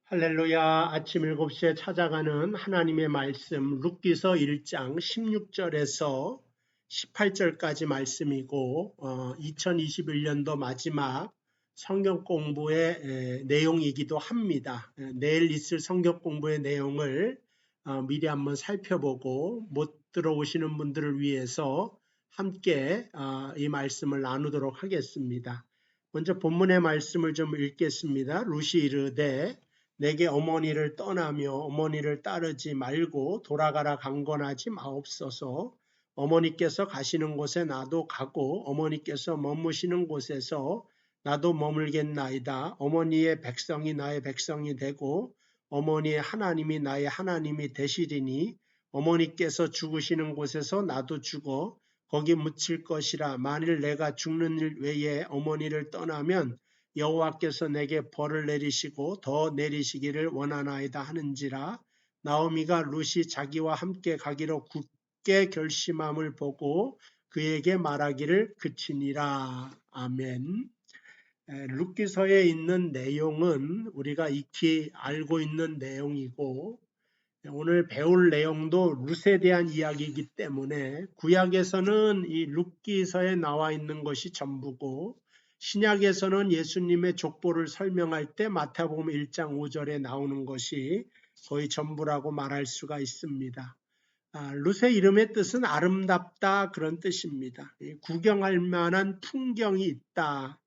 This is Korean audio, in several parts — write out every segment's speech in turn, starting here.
할렐루야. 아침 7시에 찾아가는 하나님의 말씀 룻기서 1장 16절에서 18절까지 말씀이고 2021년도 마지막 성경 공부의 내용이기도 합니다. 내일 있을 성경 공부의 내용을 미리 한번 살펴보고 못 들어오시는 분들을 위해서 함께 이 말씀을 나누도록 하겠습니다. 먼저 본문의 말씀을 좀 읽겠습니다. 룻이 이르되 내게 어머니를 떠나며 어머니를 따르지 말고 돌아가라 강권하지 마옵소서. 어머니께서 가시는 곳에 나도 가고 어머니께서 머무시는 곳에서 나도 머물겠나이다. 어머니의 백성이 나의 백성이 되고 어머니의 하나님이 나의 하나님이 되시리니 어머니께서 죽으시는 곳에서 나도 죽어 거기 묻힐 것이라. 만일 내가 죽는 일 외에 어머니를 떠나면 여호와께서 내게 벌을 내리시고 더 내리시기를 원하나이다 하는지라. 나오미가 룻이 자기와 함께 가기로 굳게 결심함을 보고 그에게 말하기를 그치니라. 아멘. 룻기서에 있는 내용은 우리가 익히 알고 있는 내용이고 오늘 배울 내용도 룻에 대한 이야기이기 때문에 구약에서는 이 룻기서에 나와 있는 것이 전부고 신약에서는 예수님의 족보를 설명할 때 마태복음 1장 5절에 나오는 것이 거의 전부라고 말할 수가 있습니다. 룻의 이름의 뜻은 아름답다 그런 뜻입니다. 구경할 만한 풍경이 있다.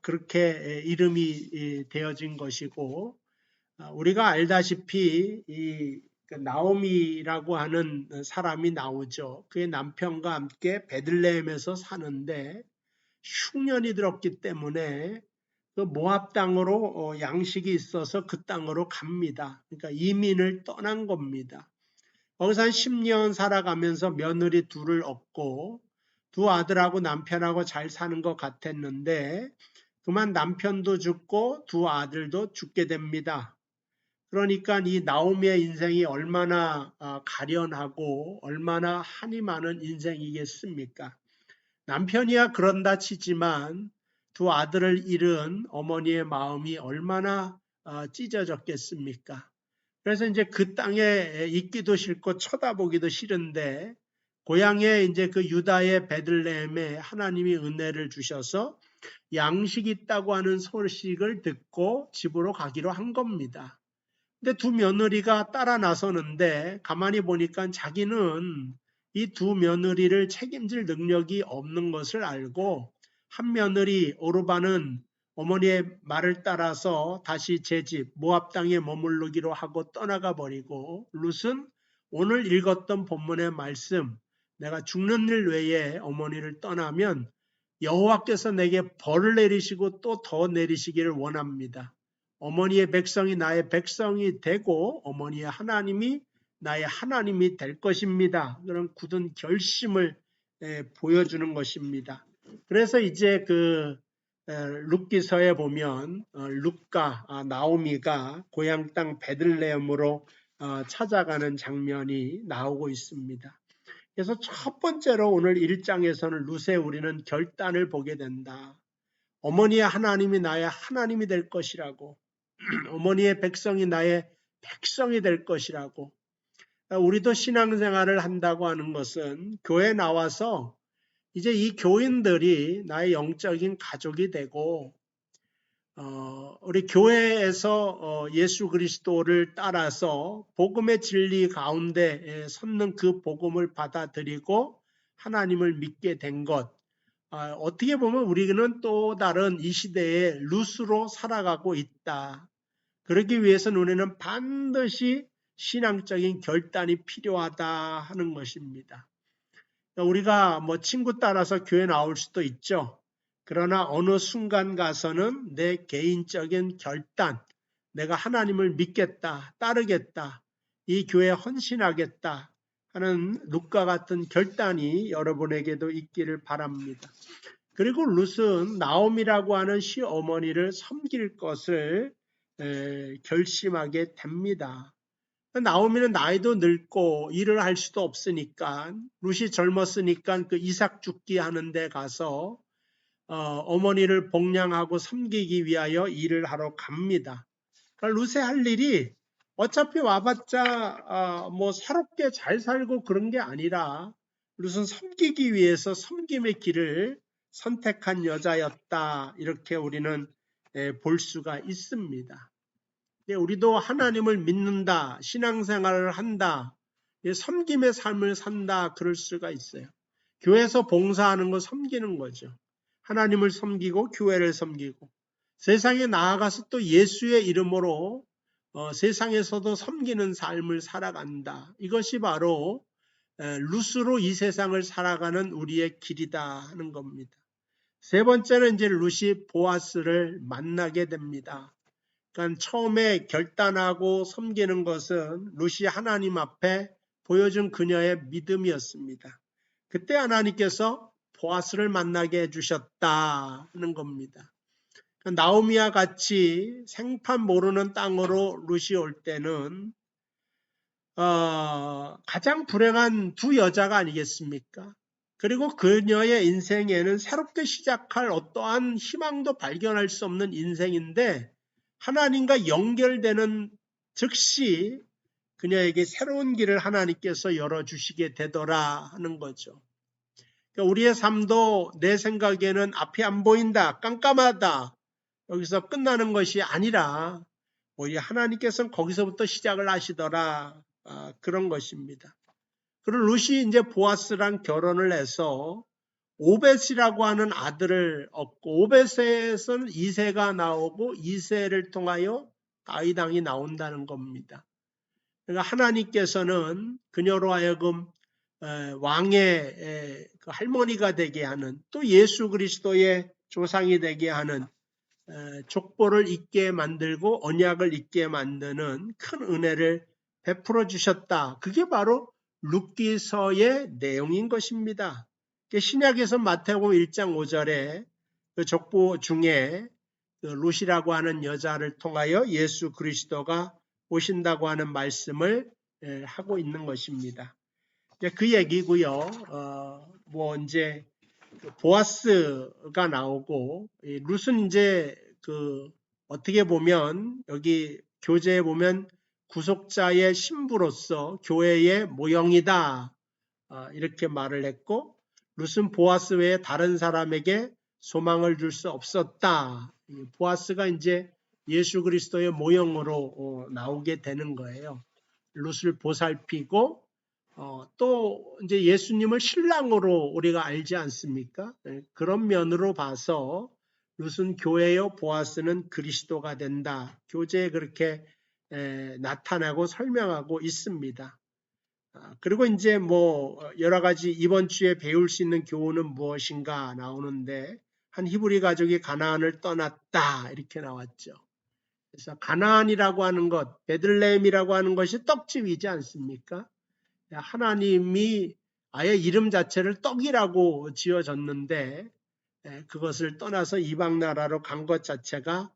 그렇게 이름이 되어진 것이고 우리가 알다시피 이 나오미라고 하는 사람이 나오죠. 그의 남편과 함께 베들레헴에서 사는데 흉년이 들었기 때문에 그 모압 땅으로 양식이 있어서 그 땅으로 갑니다. 그러니까 이민을 떠난 겁니다. 거기서 한 10년 살아가면서 며느리 둘을 얻고 두 아들하고 남편하고 잘 사는 것 같았는데 그만 남편도 죽고 두 아들도 죽게 됩니다. 그러니까 이 나오미의 인생이 얼마나 가련하고 얼마나 한이 많은 인생이겠습니까? 남편이야 그런다 치지만 두 아들을 잃은 어머니의 마음이 얼마나 찢어졌겠습니까? 그래서 이제 그 땅에 있기도 싫고 쳐다보기도 싫은데 고향에 이제 그 유다의 베들레헴에 하나님이 은혜를 주셔서 양식이 있다고 하는 소식을 듣고 집으로 가기로 한 겁니다. 근데 두 며느리가 따라 나서는데 가만히 보니까 자기는 이 두 며느리를 책임질 능력이 없는 것을 알고 한 며느리 오르바는 어머니의 말을 따라서 다시 제 집 모압 땅에 머무르기로 하고 떠나가 버리고 룻은 오늘 읽었던 본문의 말씀 내가 죽는 일 외에 어머니를 떠나면 여호와께서 내게 벌을 내리시고 또 더 내리시기를 원합니다. 어머니의 백성이 나의 백성이 되고 어머니의 하나님이 나의 하나님이 될 것입니다. 그런 굳은 결심을 보여주는 것입니다. 그래서 이제 그 룻기서에 보면 룻과 나오미가 고향 땅 베들레헴으로 찾아가는 장면이 나오고 있습니다. 그래서 첫 번째로 오늘 1장에서는 룻에 우리는 결단을 보게 된다. 어머니의 하나님이 나의 하나님이 될 것이라고 어머니의 백성이 나의 백성이 될 것이라고. 우리도 신앙생활을 한다고 하는 것은 교회에 나와서 이제 이 교인들이 나의 영적인 가족이 되고 우리 교회에서 예수 그리스도를 따라서 복음의 진리 가운데 섰는 그 복음을 받아들이고 하나님을 믿게 된 것. 어떻게 보면 우리는 또 다른 이 시대의 룻으로 살아가고 있다. 그러기 위해서는 우리는 반드시 신앙적인 결단이 필요하다 하는 것입니다. 우리가 뭐 친구 따라서 교회 나올 수도 있죠. 그러나 어느 순간 가서는 내 개인적인 결단, 내가 하나님을 믿겠다, 따르겠다, 이 교회에 헌신하겠다 하는 룻과 같은 결단이 여러분에게도 있기를 바랍니다. 그리고 룻은 나옴이라고 하는 시어머니를 섬길 것을 결심하게 됩니다. 나오미는 나이도 늙고 일을 할 수도 없으니까 룻이 젊었으니까 그 이삭 죽기 하는 데 가서 어머니를 복양하고 섬기기 위하여 일을 하러 갑니다. 룻의 할 일이 어차피 와봤자 뭐 새롭게 잘 살고 그런 게 아니라 룻은 섬기기 위해서 섬김의 길을 선택한 여자였다. 이렇게 우리는 볼 수가 있습니다. 우리도 하나님을 믿는다, 신앙생활을 한다, 섬김의 삶을 산다 그럴 수가 있어요. 교회에서 봉사하는 거 섬기는 거죠. 하나님을 섬기고 교회를 섬기고 세상에 나아가서 또 예수의 이름으로 세상에서도 섬기는 삶을 살아간다. 이것이 바로 룻으로 이 세상을 살아가는 우리의 길이다 하는 겁니다. 세 번째는 이제 룻이 보아스를 만나게 됩니다. 그러니까 처음에 결단하고 섬기는 것은 룻이 하나님 앞에 보여준 그녀의 믿음이었습니다. 그때 하나님께서 보아스를 만나게 해주셨다 하는 겁니다. 나오미와 같이 생판 모르는 땅으로 룻이 올 때는 가장 불행한 두 여자가 아니겠습니까? 그리고 그녀의 인생에는 새롭게 시작할 어떠한 희망도 발견할 수 없는 인생인데 하나님과 연결되는 즉시 그녀에게 새로운 길을 하나님께서 열어주시게 되더라 하는 거죠. 그러니까 우리의 삶도 내 생각에는 앞이 안 보인다, 깜깜하다, 여기서 끝나는 것이 아니라 오히려 하나님께서는 거기서부터 시작을 하시더라 그런 것입니다. 그리고 룻이 이제 보아스랑 결혼을 해서 오벳이라고 하는 아들을 얻고 오벳에서는 이세가 나오고 이세를 통하여 다윗 왕이 나온다는 겁니다. 그러니까 하나님께서는 그녀로 하여금 왕의 그 할머니가 되게 하는 또 예수 그리스도의 조상이 되게 하는 족보를 잊게 만들고 언약을 잊게 만드는 큰 은혜를 베풀어 주셨다. 그게 바로 룻기서의 내용인 것입니다. 신약에서 마태복음 1장 5절에 그 족보 중에 그 룻이라고 하는 여자를 통하여 예수 그리스도가 오신다고 하는 말씀을 하고 있는 것입니다. 그 얘기고요. 뭐 이제 보아스가 나오고 룻은 이제 그 어떻게 보면 여기 교재에 보면 구속자의 신부로서 교회의 모형이다 이렇게 말을 했고 룻은 보아스 외에 다른 사람에게 소망을 줄 수 없었다. 보아스가 이제 예수 그리스도의 모형으로 나오게 되는 거예요. 룻을 보살피고 또 이제 예수님을 신랑으로 우리가 알지 않습니까? 그런 면으로 봐서 룻은 교회요 보아스는 그리스도가 된다. 교재에 그렇게 나타나고 설명하고 있습니다. 그리고 이제 뭐 여러 가지 이번 주에 배울 수 있는 교훈은 무엇인가 나오는데 한 히브리 가족이 가나안을 떠났다 이렇게 나왔죠. 그래서 가나안이라고 하는 것, 베들레헴이라고 하는 것이 떡집이지 않습니까? 하나님이 아예 이름 자체를 떡이라고 지어졌는데 그것을 떠나서 이방 나라로 간 것 자체가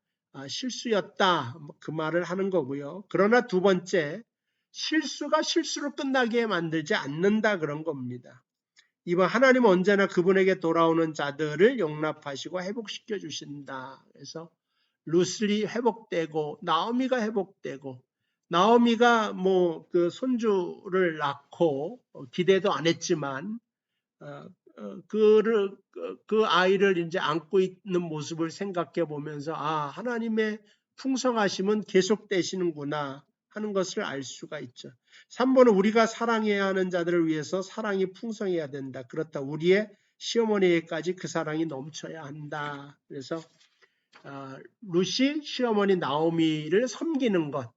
실수였다 그 말을 하는 거고요. 그러나 두 번째 실수가 실수로 끝나게 만들지 않는다 그런 겁니다. 이번 하나님은 언제나 그분에게 돌아오는 자들을 용납하시고 회복시켜 주신다. 그래서 룻이 회복되고 나오미가 회복되고 나오미가 뭐 그 손주를 낳고 기대도 안 했지만 그 아이를 이제 안고 있는 모습을 생각해 보면서 하나님의 풍성하심은 계속되시는구나 하는 것을 알 수가 있죠. 3번은 우리가 사랑해야 하는 자들을 위해서 사랑이 풍성해야 된다. 그렇다 우리의 시어머니에게까지 그 사랑이 넘쳐야 한다. 그래서 룻이 시어머니 나오미를 섬기는 것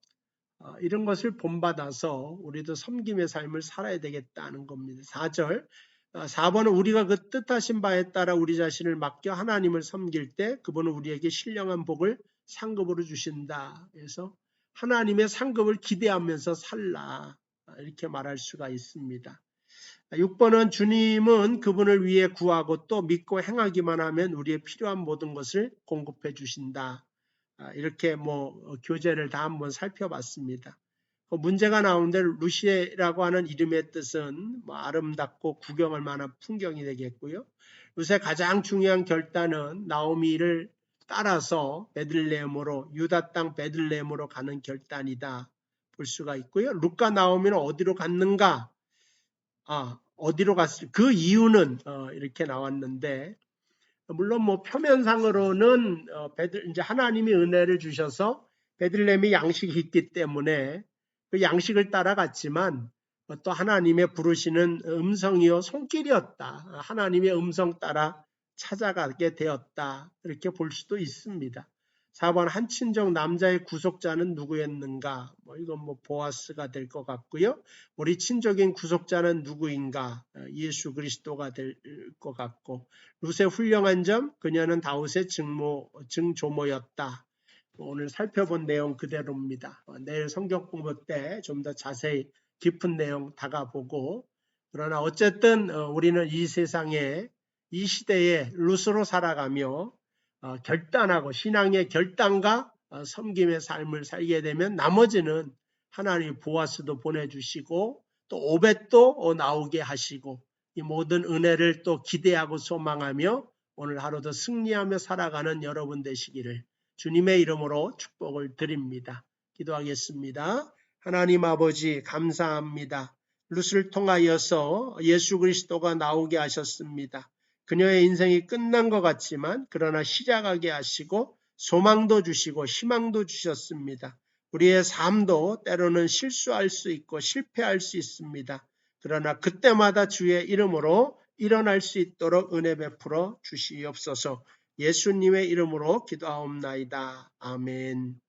이런 것을 본받아서 우리도 섬김의 삶을 살아야 되겠다는 겁니다. 4절 4번은 우리가 그 뜻하신 바에 따라 우리 자신을 맡겨 하나님을 섬길 때 그분은 우리에게 신령한 복을 상급으로 주신다. 그래서 하나님의 상급을 기대하면서 살라 이렇게 말할 수가 있습니다. 6번은 주님은 그분을 위해 구하고 또 믿고 행하기만 하면 우리의 필요한 모든 것을 공급해 주신다. 이렇게 뭐 교재를 다 한번 살펴봤습니다. 문제가 나오는데 룻이라고 하는 이름의 뜻은 뭐 아름답고 구경할 만한 풍경이 되겠고요. 룻의 가장 중요한 결단은 나오미를 따라서 베들레헴으로 유다 땅 베들레헴으로 가는 결단이다 볼 수가 있고요. 루카 나오미는 어디로 갔는가? 어디로 갔을 그 이유는 이렇게 나왔는데 물론 뭐 표면상으로는 이제 하나님이 은혜를 주셔서 베들레헴이 양식이 있기 때문에 그 양식을 따라갔지만 또 하나님의 부르시는 음성이요 손길이었다. 하나님의 음성 따라 찾아가게 되었다. 이렇게 볼 수도 있습니다. 4번 한 친족 남자의 구속자는 누구였는가? 이건 보아스가 될 것 같고요. 우리 친족인 구속자는 누구인가? 예수 그리스도가 될 것 같고 룻의 훌륭한 점, 그녀는 다윗의 증조모였다. 오늘 살펴본 내용 그대로입니다. 내일 성경 공부 때 좀 더 자세히 깊은 내용 다가보고 그러나 어쨌든 우리는 이 세상에 이 시대에 룻으로 살아가며 결단하고 신앙의 결단과 섬김의 삶을 살게 되면 나머지는 하나님 보아스도 보내주시고 또 오벳도 나오게 하시고 이 모든 은혜를 또 기대하고 소망하며 오늘 하루도 승리하며 살아가는 여러분 되시기를 주님의 이름으로 축복을 드립니다. 기도하겠습니다. 하나님 아버지 감사합니다. 룻을 통하여서 예수 그리스도가 나오게 하셨습니다. 그녀의 인생이 끝난 것 같지만 그러나 시작하게 하시고 소망도 주시고 희망도 주셨습니다. 우리의 삶도 때로는 실수할 수 있고 실패할 수 있습니다. 그러나 그때마다 주의 이름으로 일어날 수 있도록 은혜 베풀어 주시옵소서. 예수님의 이름으로 기도하옵나이다. 아멘.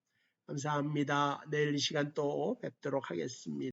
감사합니다. 내일 이 시간 또 뵙도록 하겠습니다.